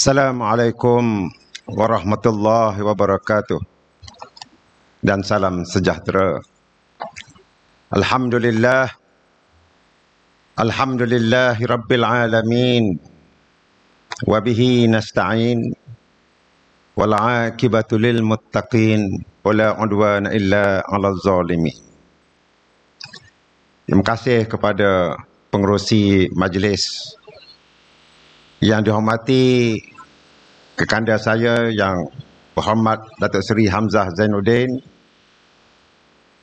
Assalamualaikum warahmatullahi wabarakatuh dan salam sejahtera. Alhamdulillah, alhamdulillahi rabbil alamin, wa bihi nasta'in, wal aqibatu lil muttaqin, wala udwana illa 'alal zalimin. Terima kasih kepada pengerusi majlis yang dihormati kekanda saya yang berhormat Datuk Seri Hamzah Zainuddin,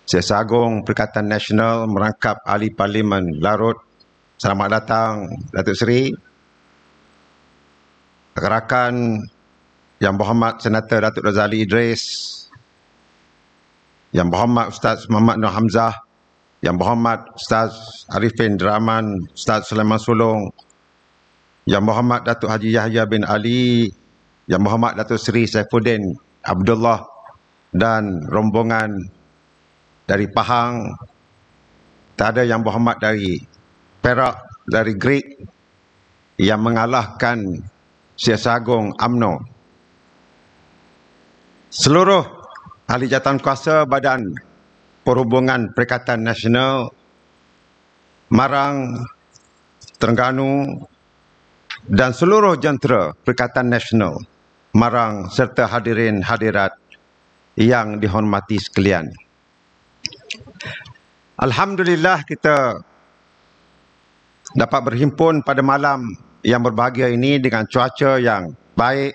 Siasat Agung Perikatan Nasional Merangkap Ahli Parlimen Larut. Selamat datang Datuk Seri. Rakan yang berhormat Senator Datuk Razali Idris, yang berhormat Ustaz Muhammad Nur Hamzah, yang berhormat Ustaz Arifin Rahman, Ustaz Sulaiman Sulong, Yang Berhormat Datuk Haji Yahya bin Ali, Yang Berhormat Datuk Seri Saifuddin Abdullah dan rombongan dari Pahang. Tak ada Yang Berhormat dari Perak, dari Greek yang mengalahkan Siasat Agung UMNO. Seluruh ahli jawatankuasa Badan Perhubungan Perikatan Nasional Marang, Terengganu dan seluruh jentera Perikatan Nasional Marang serta hadirin hadirat yang dihormati sekalian. Alhamdulillah kita dapat berhimpun pada malam yang berbahagia ini dengan cuaca yang baik,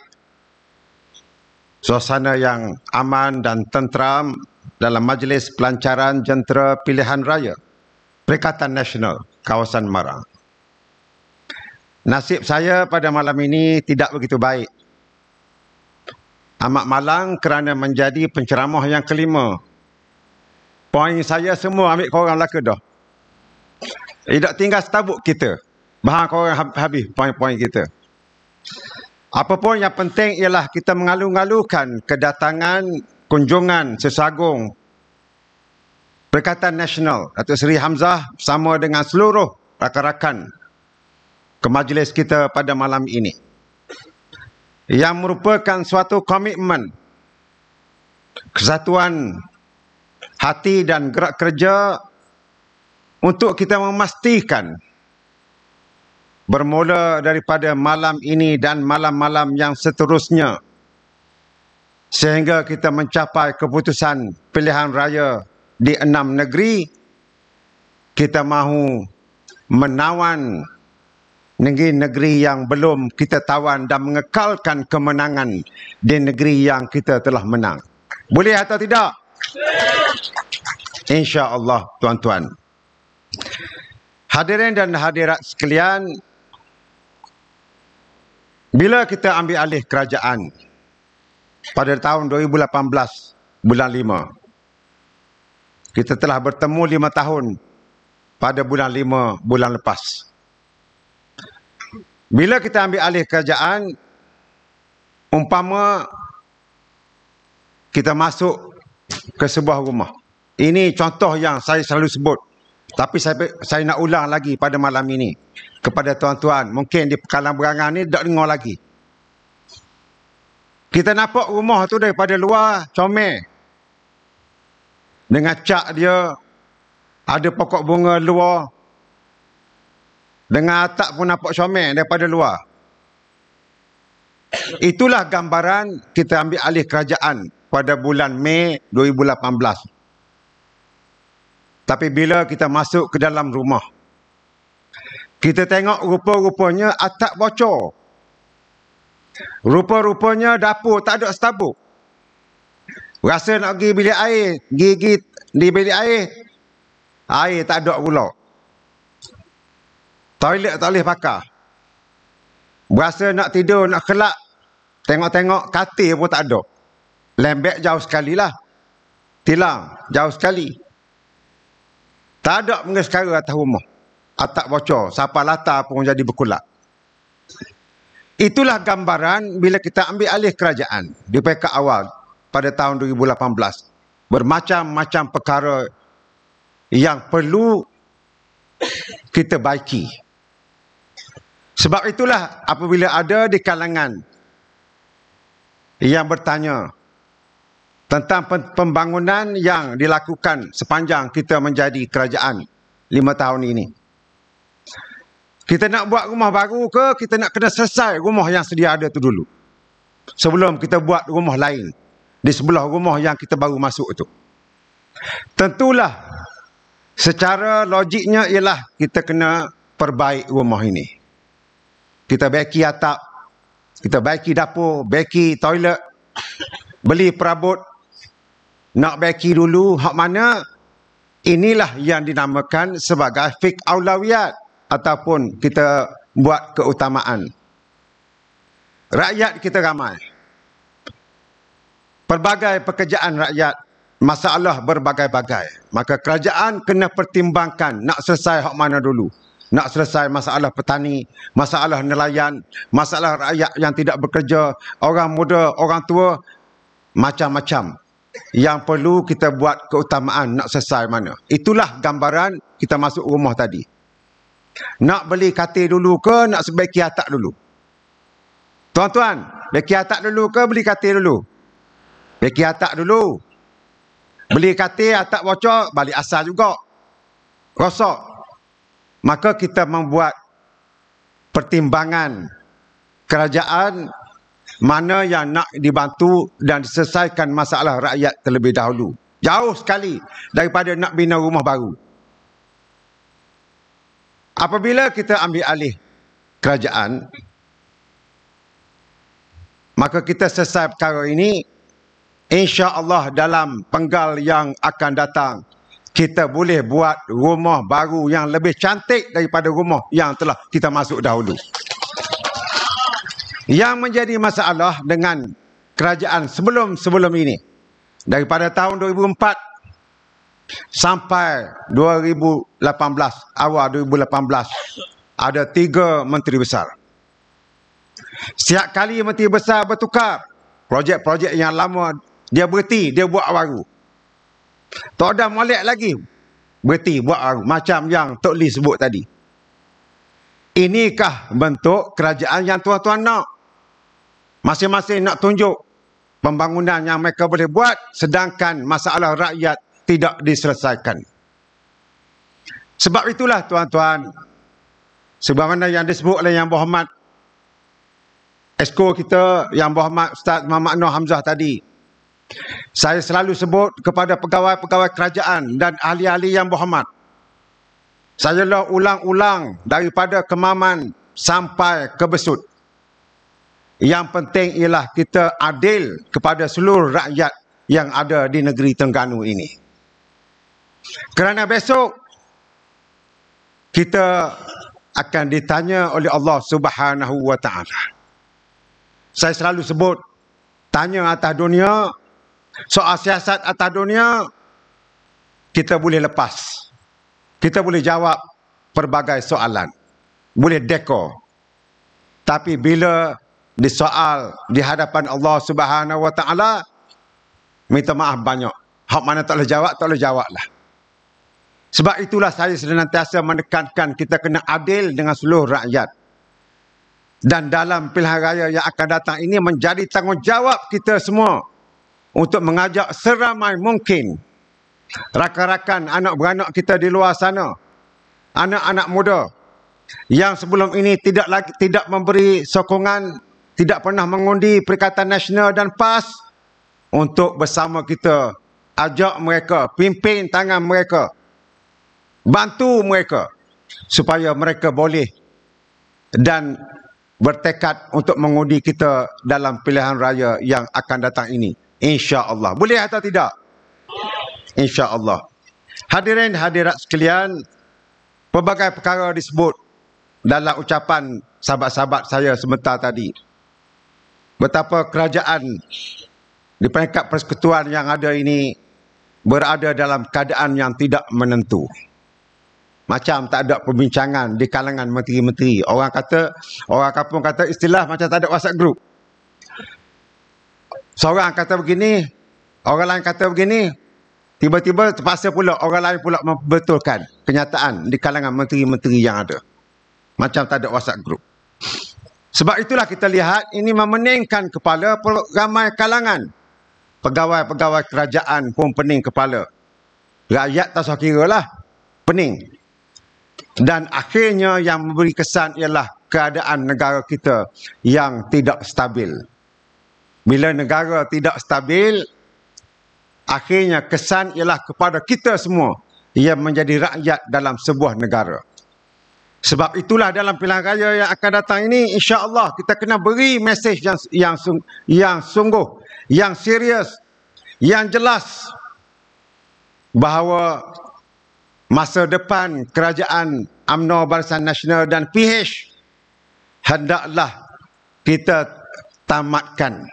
suasana yang aman dan tenteram dalam majlis pelancaran jentera pilihan raya Perikatan Nasional kawasan Marang. Nasib saya pada malam ini tidak begitu baik. Amat malang kerana menjadi penceramah yang kelima. Poin saya semua ambil korang lah ke dah. Tidak tinggal setabuk kita. Bahan korang habis poin-poin kita. Apa pun yang penting ialah kita mengalu-ngalukan kedatangan kunjungan Siasat Agung Perikatan Nasional Datuk Seri Hamzah bersama dengan seluruh rakan-rakan ke majlis kita pada malam ini, yang merupakan suatu komitmen, kesatuan hati dan gerak kerja untuk kita memastikan bermula daripada malam ini dan malam-malam yang seterusnya sehingga kita mencapai keputusan pilihan raya di 6 negeri, kita mahu menawan negeri-negeri yang belum kita tawan dan mengekalkan kemenangan di negeri yang kita telah menang. Boleh atau tidak? InsyaAllah, tuan-tuan. Hadirin dan hadirat sekalian, bila kita ambil alih kerajaan pada tahun 2018, bulan 5, kita telah bertemu 5 tahun pada bulan 5, bulan lepas. Bila kita ambil alih kerajaan, umpama kita masuk ke sebuah rumah. Ini contoh yang saya selalu sebut. Tapi saya nak ulang lagi pada malam ini kepada tuan-tuan. Mungkin di Pekalan Berangan ni tak dengar lagi. Kita nampak rumah tu daripada luar, comel. Dengan cat dia, ada pokok bunga luar. Dengan atap pun nampak comel daripada luar. Itulah gambaran kita ambil alih kerajaan pada bulan Mei 2018. Tapi bila kita masuk ke dalam rumah, kita tengok rupa-rupanya atap bocor. Rupa-rupanya dapur tak ada setabuk. Rasa nak pergi bilik air, gigit di bilik air, air tak ada pula. Toilet tak boleh pakai. Berasa nak tidur, nak kelak. Tengok-tengok katil pun tak ada. Lembek jauh sekali lah. Tilang jauh sekali. Tak ada pengesekara atas rumah. Atap bocor. Siapa latar pun jadi berkulak. Itulah gambaran bila kita ambil alih kerajaan di peringkat awal pada tahun 2018. Bermacam-macam perkara yang perlu kita baiki. Sebab itulah apabila ada di kalangan yang bertanya tentang pembangunan yang dilakukan sepanjang kita menjadi kerajaan 5 tahun ini. Kita nak buat rumah baru ke, kita nak kena selesai rumah yang sedia ada tu dulu, sebelum kita buat rumah lain di sebelah rumah yang kita baru masuk tu. Tentulah secara logiknya ialah kita kena perbaik rumah ini. Kita baiki atap, kita baiki dapur, baiki toilet, beli perabot, nak baiki dulu. Hak mana inilah yang dinamakan sebagai fiqh aulawiyat, ataupun kita buat keutamaan. Rakyat kita ramai. Pelbagai pekerjaan rakyat, masalah berbagai-bagai. Maka kerajaan kena pertimbangkan nak selesai hak mana dulu. Nak selesai masalah petani, masalah nelayan, masalah rakyat yang tidak bekerja, orang muda, orang tua, macam-macam yang perlu kita buat keutamaan nak selesai mana. Itulah gambaran kita masuk rumah tadi. Nak beli katil dulu ke, nak sebaiki atap dulu? Tuan-tuan, baiki atap dulu ke beli katil dulu? Baiki atap dulu. Beli katil, atap bocor, balik asal juga, rosak. Maka kita membuat pertimbangan kerajaan mana yang nak dibantu dan diselesaikan masalah rakyat terlebih dahulu. Jauh sekali daripada nak bina rumah baru. Apabila kita ambil alih kerajaan, maka kita selesai perkara ini, insya-Allah dalam penggal yang akan datang, kita boleh buat rumah baru yang lebih cantik daripada rumah yang telah kita masuk dahulu. Yang menjadi masalah dengan kerajaan sebelum ini, daripada tahun 2004 sampai 2018, awal 2018, ada 3 menteri besar. Setiap kali menteri besar bertukar, projek-projek yang lama dia berhenti, dia buat baru. Tak ada molek lagi, berhenti buat baru, macam yang Tok Lee sebut tadi. Inikah bentuk kerajaan yang tuan-tuan nak? Masing-masing nak tunjuk pembangunan yang mereka boleh buat, sedangkan masalah rakyat tidak diselesaikan. Sebab itulah tuan-tuan, sebagaimana yang disebut oleh Yang Berhormat Esko kita, Yang Berhormat Ustaz Muhammad Noor Hamzah tadi, saya selalu sebut kepada pegawai-pegawai kerajaan dan ahli-ahli yang berhormat, saya lah ulang-ulang daripada Kemaman sampai ke Besut, yang penting ialah kita adil kepada seluruh rakyat yang ada di negeri Terengganu ini. Kerana besok kita akan ditanya oleh Allah Subhanahu wa Ta'ala. Saya selalu sebut, tanya atas dunia, soal siasat atas dunia, kita boleh lepas. Kita boleh jawab pelbagai soalan, boleh dekor. Tapi bila disoal di hadapan Allah Subhanahu wa Ta'ala, minta maaf banyak. Hak mana tak boleh jawab, tak boleh jawab lah. Sebab itulah saya senantiasa menekankan kita kena adil dengan seluruh rakyat. Dan dalam pilihan raya yang akan datang ini menjadi tanggungjawab kita semua untuk mengajak seramai mungkin rakan-rakan anak beranak kita di luar sana, anak-anak muda yang sebelum ini tidak memberi sokongan, tidak pernah mengundi Perikatan Nasional dan PAS, untuk bersama kita ajak mereka, pimpin tangan mereka, bantu mereka supaya mereka boleh dan bertekad untuk mengundi kita dalam pilihan raya yang akan datang ini. InsyaAllah. Boleh atau tidak? InsyaAllah. Hadirin hadirat sekalian, pelbagai perkara disebut dalam ucapan sahabat-sahabat saya sebentar tadi. Betapa kerajaan di peringkat persekutuan yang ada ini berada dalam keadaan yang tidak menentu. Macam tak ada perbincangan di kalangan menteri-menteri. Orang kampung kata istilah macam tak ada WhatsApp group. Seorang kata begini, orang lain kata begini, tiba-tiba terpaksa pula orang lain pula membetulkan kenyataan di kalangan menteri-menteri yang ada. Macam tak ada WhatsApp group. Sebab itulah kita lihat ini memeningkan kepala ramai kalangan. Pegawai-pegawai kerajaan pun pening kepala. Rakyat tak usah kira lah. Pening. Dan akhirnya yang memberi kesan ialah keadaan negara kita yang tidak stabil. Bila negara tidak stabil, akhirnya kesan ialah kepada kita semua yang menjadi rakyat dalam sebuah negara. Sebab itulah dalam pilihan raya yang akan datang ini, insya-Allah kita kena beri mesej yang sungguh, yang serius, yang jelas bahawa masa depan kerajaan UMNO Barisan Nasional dan PH hendaklah kita tamatkan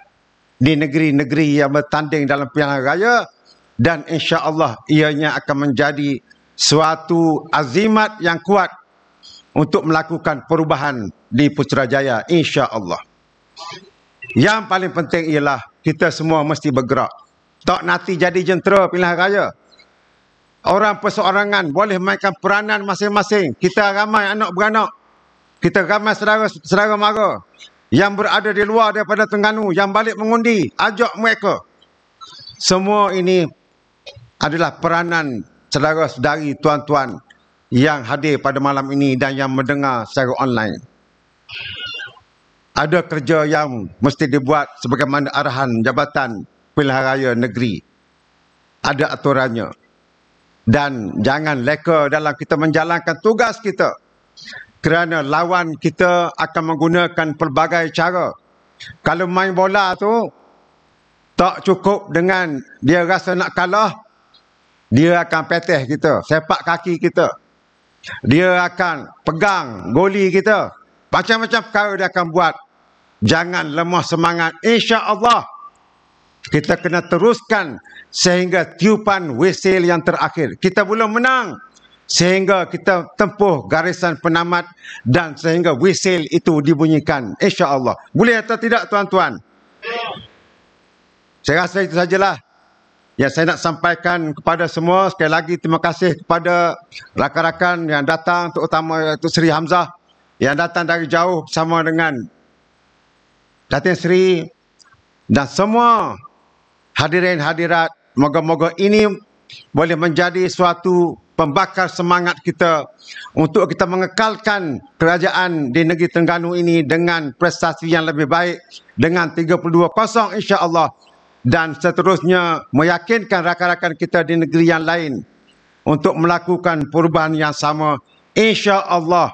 di negeri-negeri yang bertanding dalam pilihan raya, dan insya-Allah ianya akan menjadi suatu azimat yang kuat untuk melakukan perubahan di Putrajaya, insya-Allah. Yang paling penting ialah kita semua mesti bergerak. Tak nanti jadi jentera pilihan raya. Orang perseorangan boleh mainkan peranan masing-masing. Kita ramai anak beranak. Kita ramai saudara mara yang berada di luar daripada Terengganu, yang balik mengundi, ajak mereka. Semua ini adalah peranan saudara-saudari, tuan-tuan yang hadir pada malam ini dan yang mendengar secara online. Ada kerja yang mesti dibuat sebagaimana arahan Jabatan Pilihan Raya Negeri. Ada aturannya. Dan jangan leka dalam kita menjalankan tugas kita. Kerana lawan kita akan menggunakan pelbagai cara. Kalau main bola tu tak cukup dengan dia rasa nak kalah, dia akan peteh kita, sepak kaki kita. Dia akan pegang goli kita. Macam-macam perkara dia akan buat. Jangan lemah semangat. Insya-Allah kita kena teruskan sehingga tiupan whistle yang terakhir. Kita belum menang sehingga kita tempuh garisan penamat dan sehingga whistle itu dibunyikan. Insya-Allah. Boleh atau tidak tuan-tuan? Saya rasa itu sajalah yang saya nak sampaikan kepada semua. Sekali lagi terima kasih kepada rakan-rakan yang datang, terutama Datuk Seri Hamzah yang datang dari jauh bersama dengan Datin Seri dan semua hadirin hadirat. Moga-moga ini boleh menjadi suatu pembakar semangat kita untuk kita mengekalkan kerajaan di negeri Terengganu ini dengan prestasi yang lebih baik dengan 32-0 insya-Allah. Dan seterusnya meyakinkan rakan-rakan kita di negeri yang lain untuk melakukan perubahan yang sama. Insya-Allah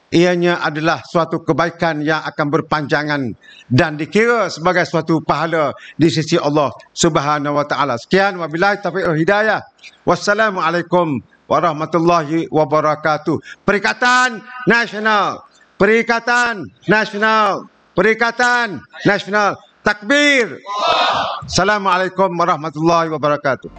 ianya adalah suatu kebaikan yang akan berpanjangan dan dikira sebagai suatu pahala di sisi Allah Subhanahu wa taala. Sekian, wabillahi taufiq wal hidayah. Wassalamualaikum warahmatullahi wabarakatuh. Perikatan Nasional, Perikatan Nasional, Perikatan Nasional. Takbir. Assalamualaikum warahmatullahi wabarakatuh.